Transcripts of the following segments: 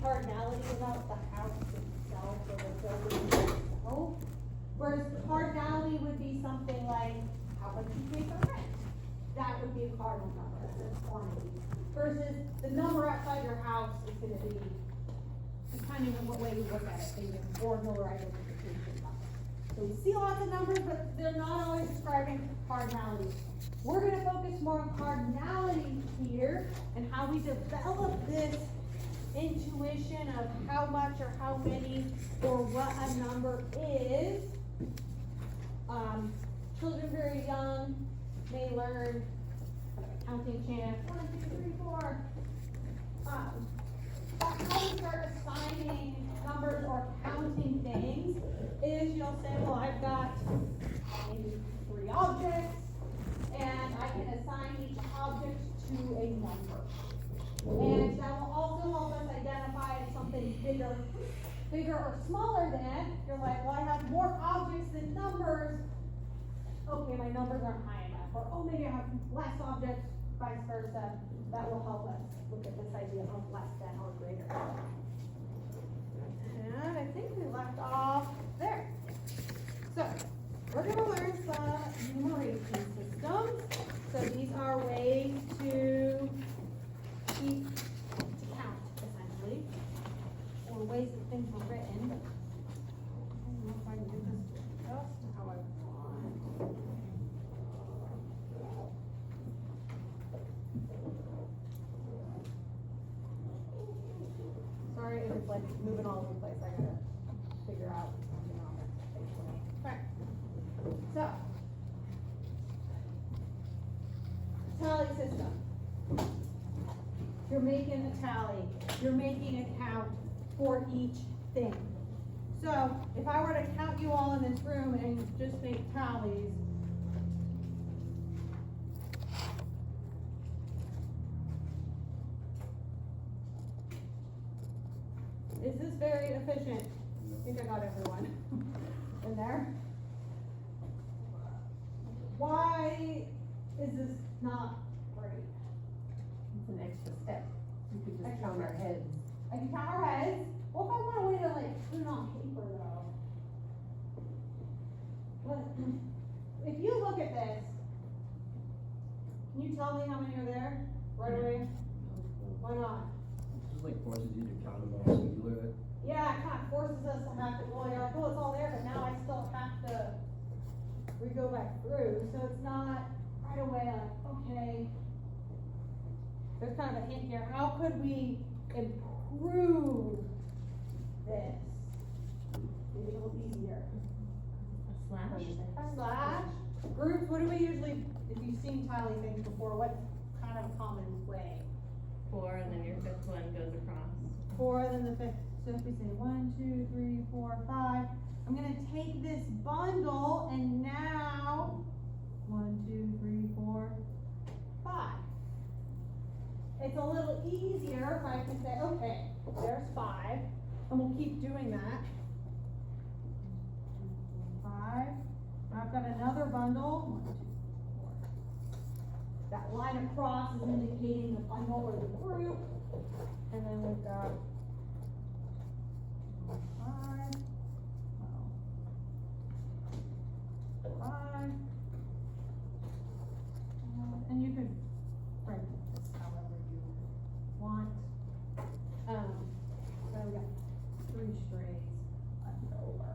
cardinality about the house itself or the building itself. Whereas cardinality would be something like how much you pay for rent. That would be a cardinal number, that's quantity. Versus the number outside your house is gonna be, depending on what way you look at it, maybe an ordinal or identification number. So we see lots of numbers, but they're not always describing cardinality. We're gonna focus more on cardinality here and how we develop this intuition of how much or how many or what a number is. Children very young may learn kind of a counting chant, 1, 2, 3, 4. That's how we start assigning numbers or counting things is you'll say, well, I've got maybe 3 objects, and I can assign each object to a number. And that will also help us identify if something's bigger or smaller than. You're like, well, I have more objects than numbers. Okay, my numbers aren't high enough. Or, oh, maybe I have less objects, vice versa. That will help us look at this idea of less than or greater. And I think we left off there. So, we're going to learn some numeration systems. So these are ways to count, essentially, or ways that things were written. I don't know if I can do this just how I want. Sorry, it's like moving all over the place. I gotta figure out something on this. Okay. So, tally system. You're making a tally. You're making a count for each thing. So, if I were to count you all in this room and just make tallies, is this very efficient? I think I got everyone in there. Why is this not great? It's an extra step. We could just count our heads. I can count our heads. What if I want a way to like put it on paper though? Well, if you look at this, can you tell me how many are there right away? Why not? It just like forces you to count them all singular. Yeah, it kind of forces us to have to, well, you're like, oh, it's all there, but now I still have to go back through, so it's not right away like, okay. There's kind of a hint here. How could we improve this? Maybe a little easier. A Slash. Groups, what do we usually, if you've seen tally things before, what's kind of a common way? 4, and then your 5th one goes across. 4, then the 5th. So if we say 1, 2, 3, 4, 5, I'm gonna take this bundle and now 1, 2, 3, 4, 5. It's a little easier if I can say, okay, there's 5, and we'll keep doing that. 5. I've got another bundle. 1, 2, 4. That line across is indicating the bundle or the group, and then we've got 5. 5. And you can write this however you want. So we got 3 strays left over.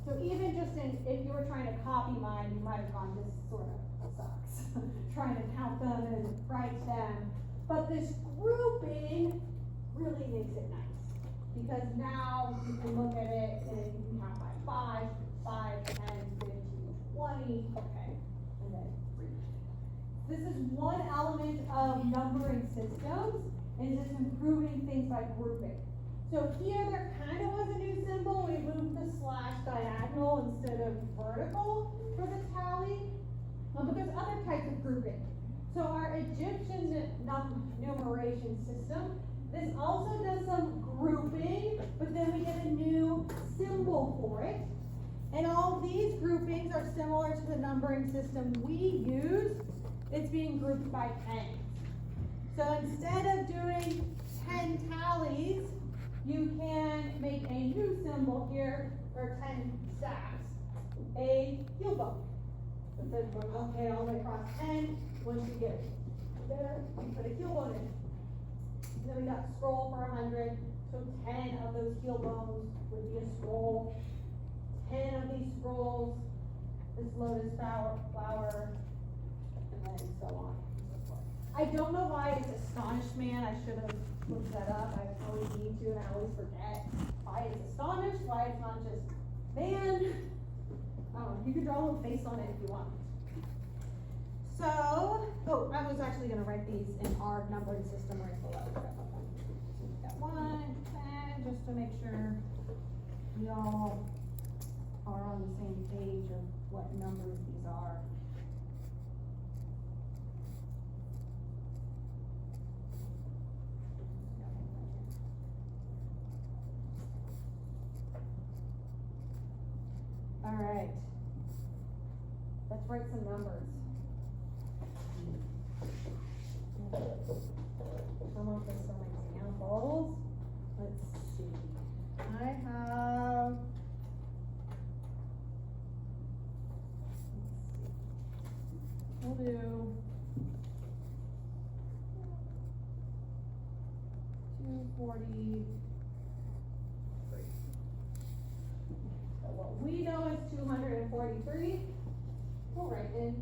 So even just if you were trying to copy mine, you might have gone, this sort of sucks. Trying to count them and write them. But this grouping really makes it nice. Because now you can look at it and you can count by 5, 10, 15, 20, okay, and then 3. This is one element of numbering systems, is just improving things by grouping. So here there kind of was a new symbol. We moved the slash diagonal instead of vertical for the tally. But there's other types of grouping. So our Egyptian numeration system, this also does some grouping, but then we get a new symbol for it. And all these groupings are similar to the numbering system we use. It's being grouped by tens. So instead of doing 10 tallies, you can make a new symbol here, or 10 stacks, a heel bone. It says, okay, all the way across 10, once you get there, you put a heel bone in. And then we got scroll for 100, so 10 of those heel bones would be a scroll. 10 of these scrolls, this lotus flower, and then so on and so forth. I don't know why it's astonished man, I should have looked that up, I always need to and I always forget why it's astonished, why it's not just man. You can draw a little face on it if you want. So, oh, I was actually gonna write these in our numbering system right below. Got 1, 10, just to make sure we all are on the same page of what numbers these are. All right, let's write some numbers. Come up with some examples. Let's see. I have. We'll do 240. So what we know is 243. We'll write in.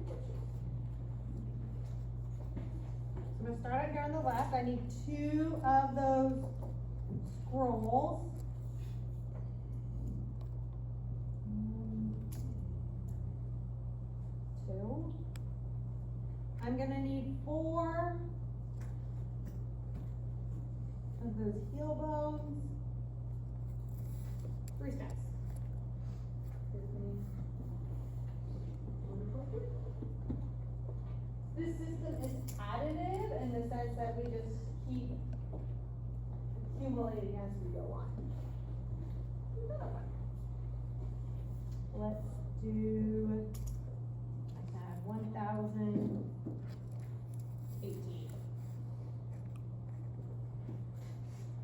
So I'm gonna start out here on the left. I need 2 of those scrolls. 2. I'm gonna need 4 of those heel bones. 3 steps. This system is additive in the sense that we just keep accumulating as we go on. Let's do, I had 1,018.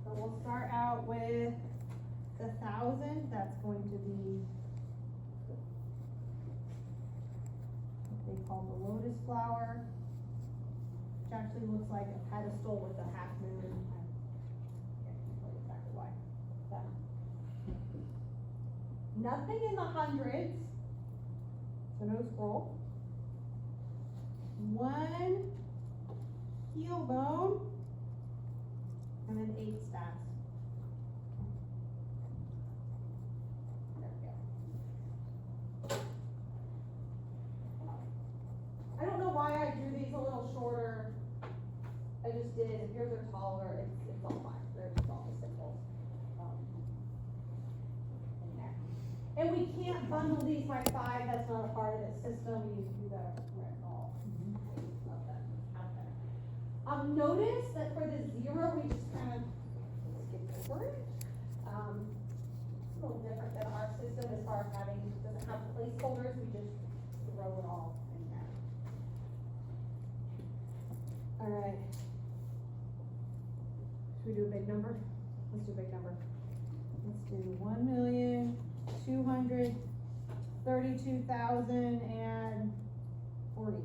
So we'll start out with the 1,000, that's going to be what they call the lotus flower, which actually looks like a pedestal with a half moon. I can't tell you exactly why. That. Nothing in the hundreds, so no scroll. 1 heel bone, and then 8 stats. There we go. I don't know why I drew these a little shorter. I just did. If yours are taller, it's all fine. They're just all symbols. In there. And we can't bundle these by 5. That's not a part of the system. You gotta write all of them out there. Notice that for the 0, we just kind of skip over it. It's a little different than our system as far as doesn't have placeholders. We just throw it all in there. All right. Should we do a big number? Let's do a big number. Let's do 1,232,040.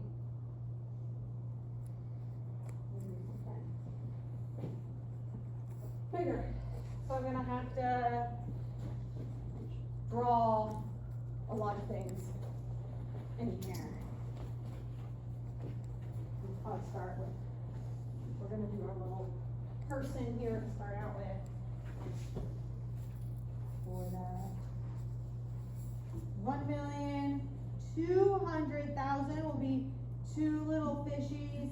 Bigger. So I'm gonna have to draw a lot of things in here. I'll start with, we're gonna do our little person here to start out with. For that, 1,200,000 will be 2 little fishies.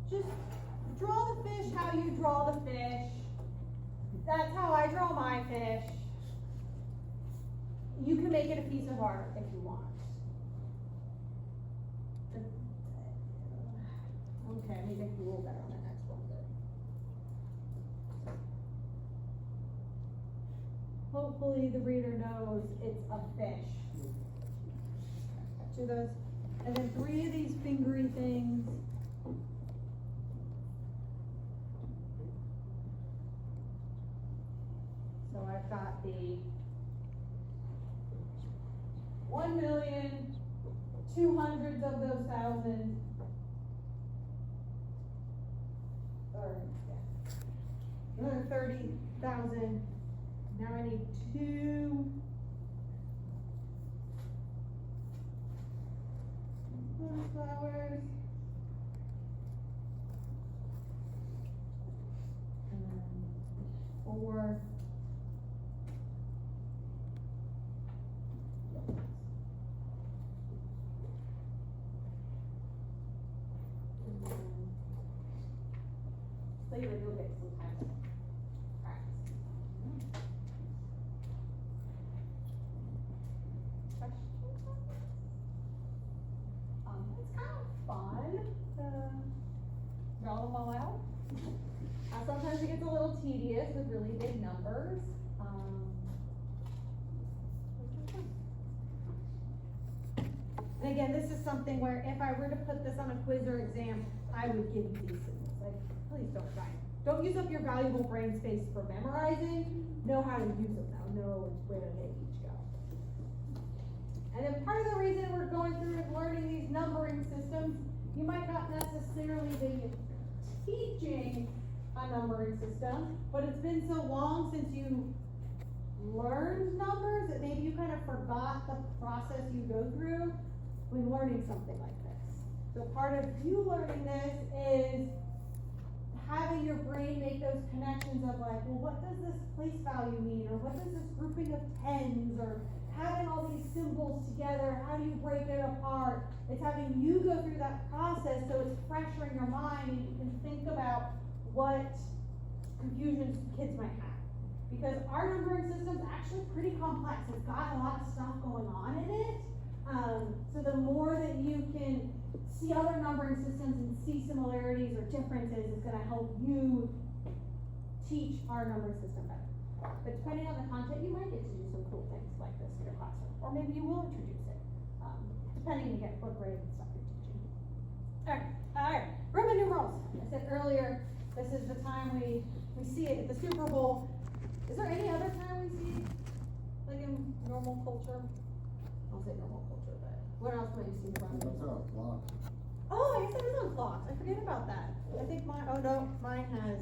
Just draw the fish how you draw the fish. That's how I draw my fish. You can make it a piece of art if you want. Okay, let me make it a little better on that next one. Hopefully the reader knows it's a fish. 2 of those, and then 3 of these fingery things. the 1,000,000 of those thousands. Or, yeah. Another 30,000. Now I need two. Flowers. And then 4. So you will get some time to practice. Questions on this? It's kind of fun to draw them all out. Sometimes it gets a little tedious with really big numbers. And again, this is something where if I were to put this on a quiz or exam, I would give you these things. Like, please don't try it. Don't use up your valuable brain space for memorizing. Know how to use them now. Know where they each go. And then part of the reason we're going through and learning these numbering systems, you might not necessarily be teaching a numbering system, but it's been so long since you learned numbers that maybe you kind of forgot the process you go through when learning something like this. So part of you learning this is having your brain make those connections of like, well, what does this place value mean? Or what does this grouping of tens? Or having all these symbols together, how do you break it apart? It's having you go through that process so it's fresher in your mind and you can think about what confusions kids might have. Because our numbering system is actually pretty complex. It's got a lot of stuff going on in it. So the more that you can see other numbering systems and see similarities or differences, it's gonna help you teach our numbering system better. But depending on the content, you might get to do some cool things like this in your classroom. Or maybe you will introduce it, depending again what grade and stuff you're teaching. Alright, Roman numerals. I said earlier, this is the time we see it at the Super Bowl. Is there any other time we see, like in normal culture? I'll say normal culture, but what else might you see from? That's how it's locked. Oh, I guess it is on clocks. I forget about that. I think mine, oh no, mine has,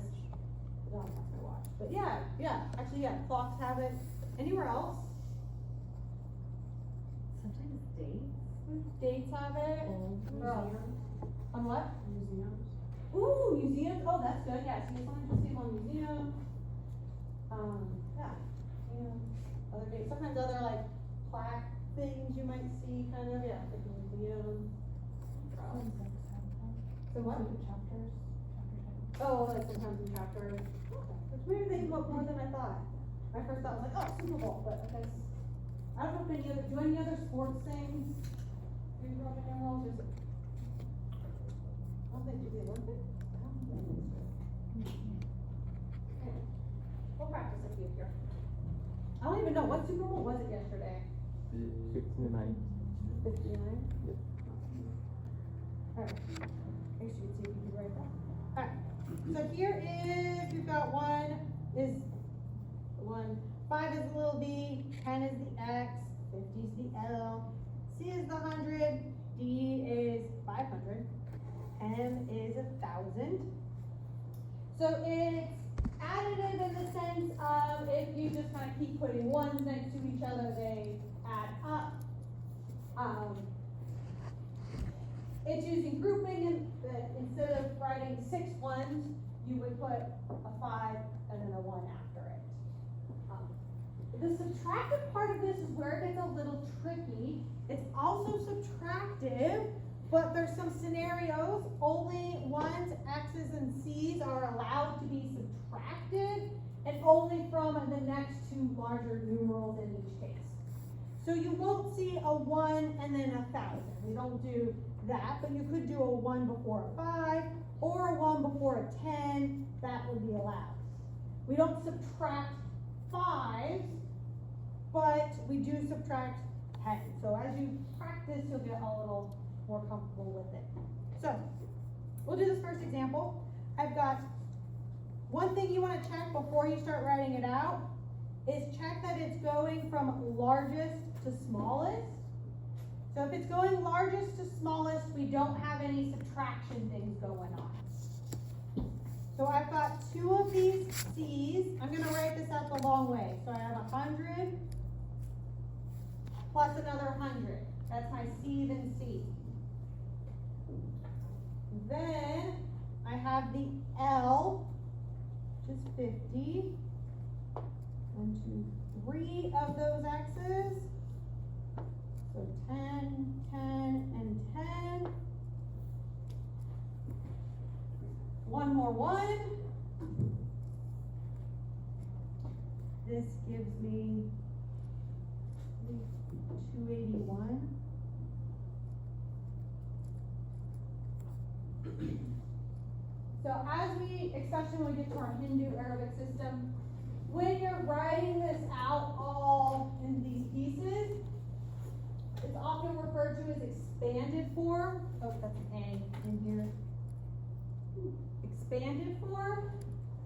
no, I'm not gonna watch. But yeah, actually, yeah, clocks have it. Anywhere else? Sometimes dates. Dates have it. Where else? On what? Museums. Ooh, museums. Oh, that's good. Yeah, so you sometimes you'll see them on museum. Other dates. Sometimes other like plaque things you might see, kind of. Yeah, like a museum. So what? Chapters. Oh, like sometimes in chapters. Which maybe they come up more than I thought. My first thought was like, oh, Super Bowl, but I guess I don't know if any other sports things. Do you Roman numerals? Or is it? I don't think do the Olympics. I don't think so. Okay. We'll practice a few here. I don't even know what Super Bowl was it yesterday. 69. 59. Alright. I should see if you can write that. Alright. So here is, we've got 1 is 1, 5 is the little b, 10 is the x, 50 is the L, C is the 100, D is 500, M is 1,000. So it's additive in the sense of if you just kind of keep putting ones next to each other, they add up. It's using grouping, and instead of writing 6 ones, you would put a 5 and then a 1 after it. The subtractive part of this is where it gets a little tricky. It's also subtractive, but there's some scenarios, only 1s, x's, and c's are allowed to be subtracted, and only from the next 2 larger numerals in each case. So you won't see a 1 and then 1,000. We don't do that, but you could do a 1 before a 5, or a 1 before a 10, that would be allowed. We don't subtract 5s, but we do subtract 10. So as you practice, you'll get a little more comfortable with it. So, we'll do this first example. I've got one thing you want to check before you start writing it out is check that it's going from largest to smallest. So if it's going largest to smallest, we don't have any subtraction things going on. So I've got two of these C's. I'm gonna write this out the long way. So I have 100 plus another 100. That's my C then C. Then I have the L, which is 50. 1, 2, 3 of those X's. So 10, 10, and 10. One more 1. This gives me 281. So as we, especially when we get to our Hindu Arabic system, when you're writing this out all in these pieces, it's often referred to as expanded form. Oh, that's an A in here. Expanded form,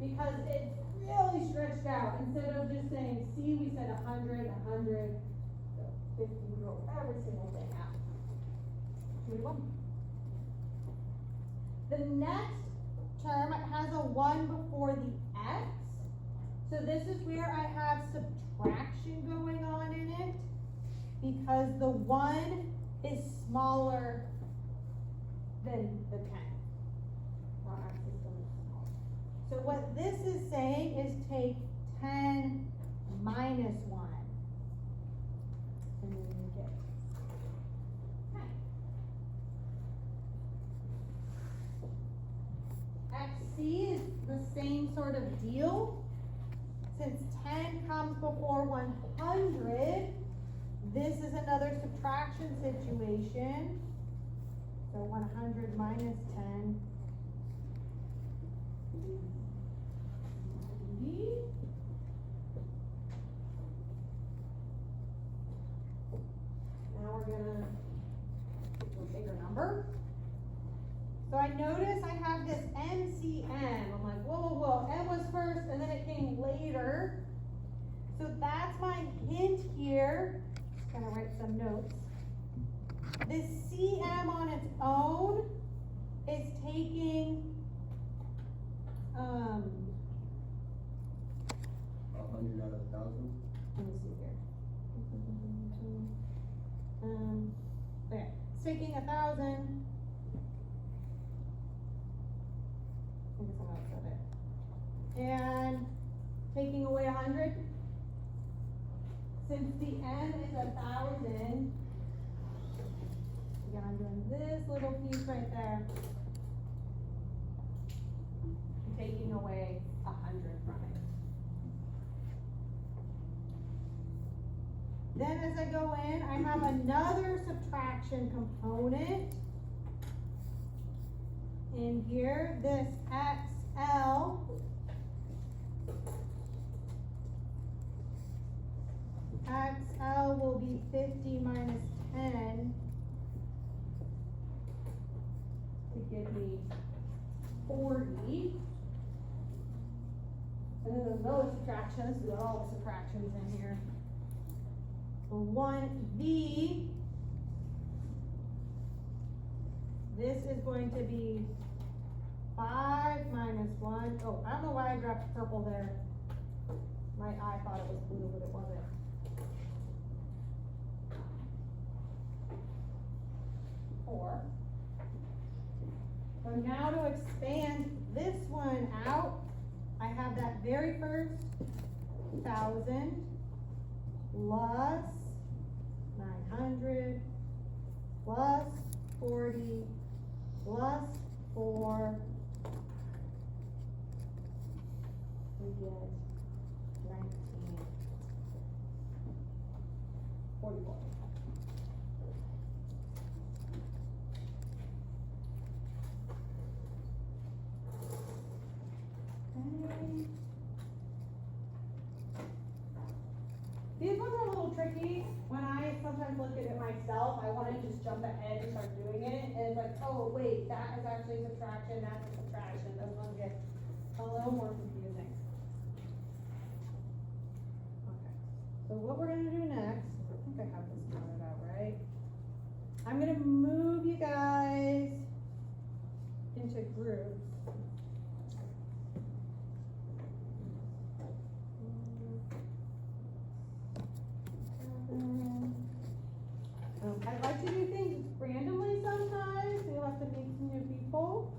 because it's really stretched out. Instead of just saying C, we said 100, 100, 50, we wrote every single thing out. 21. The next term has a 1 before the X. So this is where I have subtraction going on in it, because the 1 is smaller than the 10. Our system is smaller. So what this is saying is take 10 minus 1. And then you get 10. XC is the same sort of deal. Since 10 comes before 100, this is another subtraction situation. So 100 minus 10. Now we're gonna get to a bigger number. So I notice I have this MCM. I'm like, whoa, whoa, whoa. M was first and then it came later. So that's my hint here. Just gonna write some notes. This CM on its own is taking 100 out of 1,000. let me see here. Okay, it's taking 1,000. I guess I'm outside it. And taking away 100. Since the N is 1,000, again, I'm doing this little piece right there. I'm taking away 100 from it. Then as I go in, I have another subtraction component in here, this XL. XL will be 50 minus 10 to give me 40. And then there's those subtractions, we got all the subtractions in here. 1V, this is going to be 5 minus 1. Oh, I don't know why I dropped purple there. My eye thought it was blue, but it wasn't. So now to expand this one out, I have that very first 1,000 plus 900 plus 40 plus 4. We get 1944. These ones are a little tricky. When I sometimes look at it myself, I want to just jump ahead and start doing it. And it's like, oh, wait, that is actually subtraction, that's a subtraction. Those ones get a little more confusing. So what we're gonna do next, I think I have this counted out, right? I'm gonna move you guys into groups. I like to do things randomly sometimes, so you'll have to meet some new people.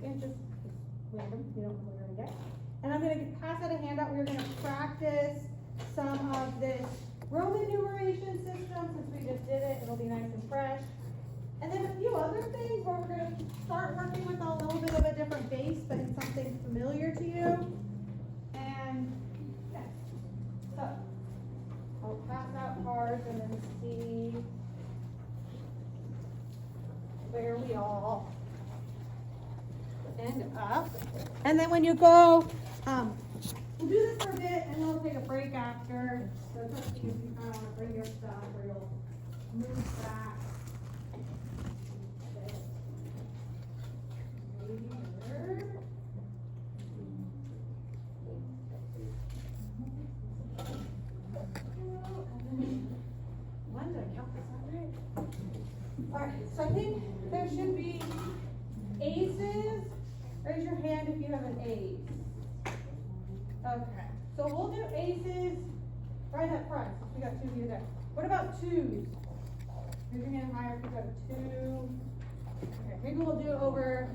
And just random, you don't know what you're gonna get. And I'm gonna pass out a handout, we're gonna practice some of this Roman numeration system, since we just did it, it'll be nice and fresh. And then a few other things where we're gonna start working with a little bit of a different base, but in something familiar to you. And, yeah, so, I'll pass out cards and then see where we all end up. And then when you go, we'll do this for a bit and then we'll take a break after. So it's up to you if you kind of want to bring your stuff or you'll move back. Here. When did I count this out right? Alright, so I think there should be aces. Raise your hand if you have an ace. Okay, so we'll do aces right up front. We got two of you there. What about twos? Raise your hand higher if you got a two. Okay, maybe we'll do it over